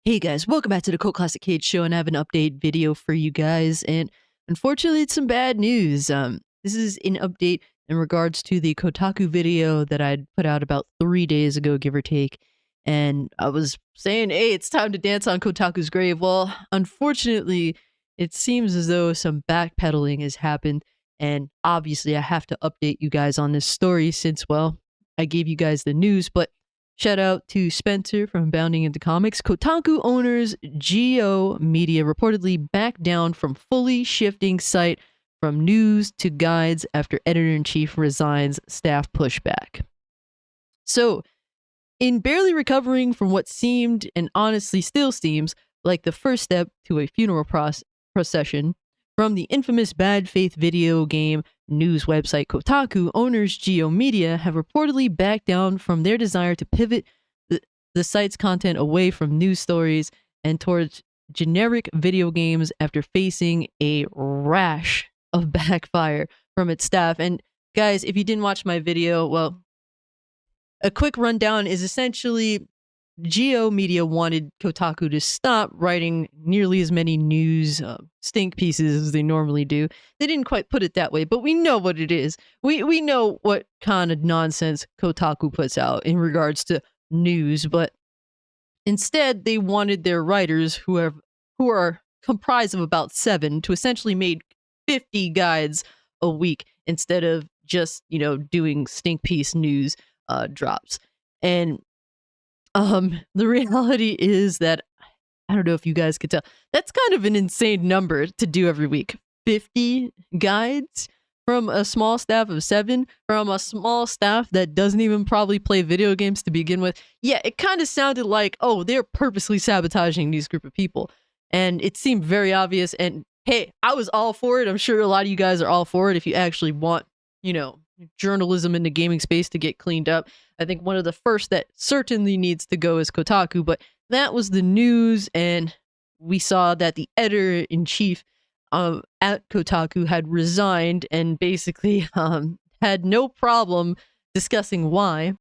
Hey guys, welcome back to the Cult Classic Cage Show, and I have an update video for you guys. And unfortunately, it's some bad news. This is an update in regards to the Kotaku video that I'd put out about 3 days ago, give or take. And I was saying, hey, it's time to dance on Kotaku's grave. Well, unfortunately, it seems as though some backpedaling has happened. And obviously, I have to update you guys on this story since, well, I gave you guys the news, but shout out to Spencer from Bounding into Comics. Kotaku owners Geo Media reportedly backed down from fully shifting site from news to guides after editor-in-chief resigns, staff pushback. So, in barely recovering from what seemed, and honestly still seems, like the first step to a funeral procession, from the infamous bad faith video game news website Kotaku, owners Geo Media have reportedly backed down from their desire to pivot the site's content away from news stories and towards generic video games after facing a rash of backfire from its staff. And guys, if you didn't watch my video, well, a quick rundown is essentially Geo Media wanted Kotaku to stop writing nearly as many news stink pieces as they normally do. They didn't quite put it that way, but we know what it is. We know what kind of nonsense Kotaku puts out in regards to news, but instead they wanted their writers, who are comprised of about 7, to essentially make 50 guides a week instead of just, doing stink piece news drops. And the reality is that, I don't know if you guys could tell, that's kind of an insane number to do every week. 50 guides from a small staff of 7, from a small staff that doesn't even probably play video games to begin with. Yeah, it kind of sounded like, oh, they're purposely sabotaging these group of people. And it seemed very obvious. And hey, I was all for it. I'm sure a lot of you guys are all for it if you actually want, journalism in the gaming space to get cleaned up. I think one of the first that certainly needs to go is Kotaku, but that was the news, and we saw that the editor-in-chief at Kotaku had resigned and basically had no problem discussing why.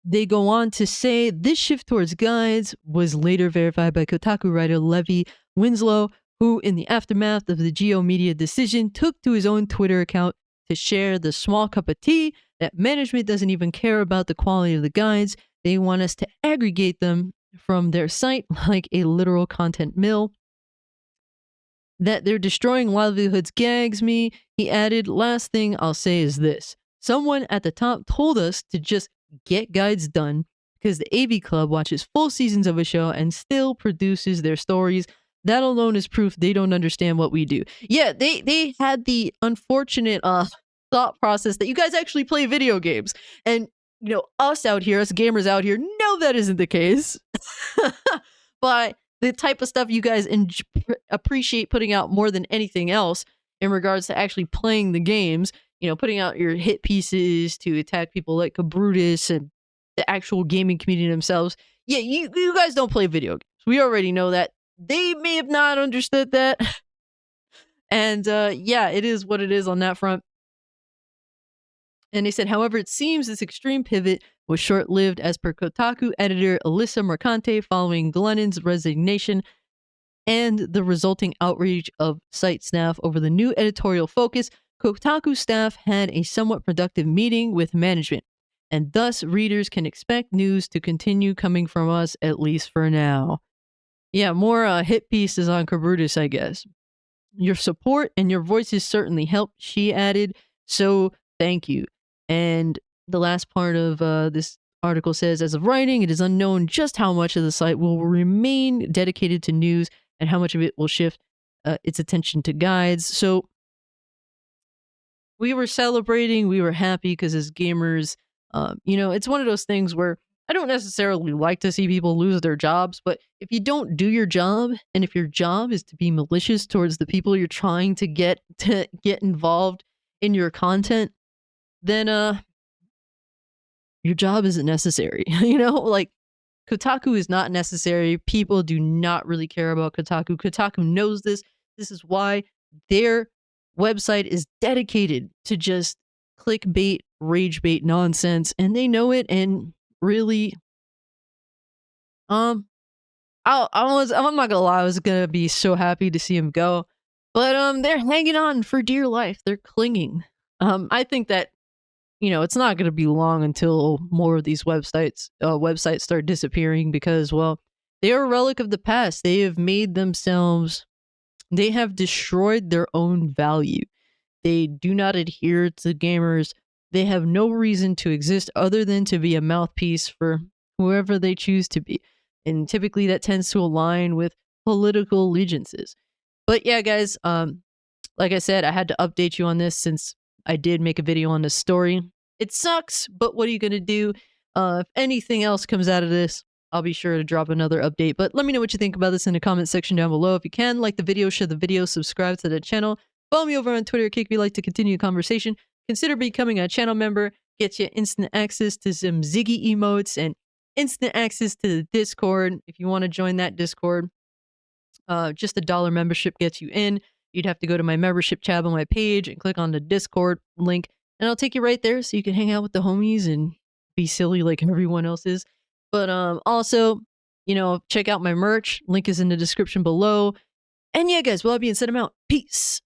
They go on to say this shift towards guides was later verified by Kotaku writer Levi Winslow, who, in the aftermath of the Geo Media decision, took to his own Twitter account to share the small cup of tea that management doesn't even care about the quality of the guides. They want us to aggregate them from their site like a literal content mill. That they're destroying livelihoods gags me. He added, last thing I'll say is this. Someone at the top told us to just get guides done because the AV Club watches full seasons of a show and still produces their stories. That alone is proof they don't understand what we do. Yeah, they had the unfortunate thought process that you guys actually play video games. And, us out here, us gamers out here, no, that isn't the case. But the type of stuff you guys appreciate putting out more than anything else in regards to actually playing the games, putting out your hit pieces to attack people like Brutus and the actual gaming community themselves. Yeah, you guys don't play video games. We already know that. They may have not understood that. And yeah, it is what it is on that front. And they said, however, it seems this extreme pivot was short-lived, as per Kotaku editor Alyssa Mercante, following Glennon's resignation and the resulting outrage of site staff over the new editorial focus. Kotaku staff had a somewhat productive meeting with management, and thus readers can expect news to continue coming from us, at least for now. Yeah, more hit pieces on Brutus, I guess. Your support and your voices certainly helped, she added, so thank you. And the last part of this article says, as of writing, it is unknown just how much of the site will remain dedicated to news and how much of it will shift its attention to guides. So we were celebrating, we were happy because as gamers, it's one of those things where I don't necessarily like to see people lose their jobs, but if you don't do your job, and if your job is to be malicious towards the people you're trying to get involved in your content, then your job isn't necessary. Like Kotaku is not necessary. People do not really care about Kotaku. Kotaku knows this. This is why their website is dedicated to just clickbait, rage bait nonsense, and they know it. And really, I'm not gonna lie, I was gonna be so happy to see him go, but they're hanging on for dear life. They're clinging. I think that it's not going to be long until more of these websites start disappearing because, well, they are a relic of the past. They have made themselves, they have destroyed their own value. They do not adhere to gamers. They have no reason to exist other than to be a mouthpiece for whoever they choose to be. And typically that tends to align with political allegiances. But yeah, guys, like I said, I had to update you on this since I did make a video on this story. It sucks, but what are you going to do? If anything else comes out of this, I'll be sure to drop another update. But let me know what you think about this in the comment section down below. If you can, like the video, share the video, subscribe to the channel. Follow me over on Twitter or Kick if you'd like to continue the conversation. Consider becoming a channel member. Get you instant access to some Ziggy emotes and instant access to the Discord. If you want to join that Discord, just a dollar membership gets you in. You'd have to go to my membership tab on my page and click on the Discord link, and I'll take you right there so you can hang out with the homies and be silly like everyone else is. But also, check out my merch. Link is in the description below. And yeah, guys, with that being said, I'm out. Peace.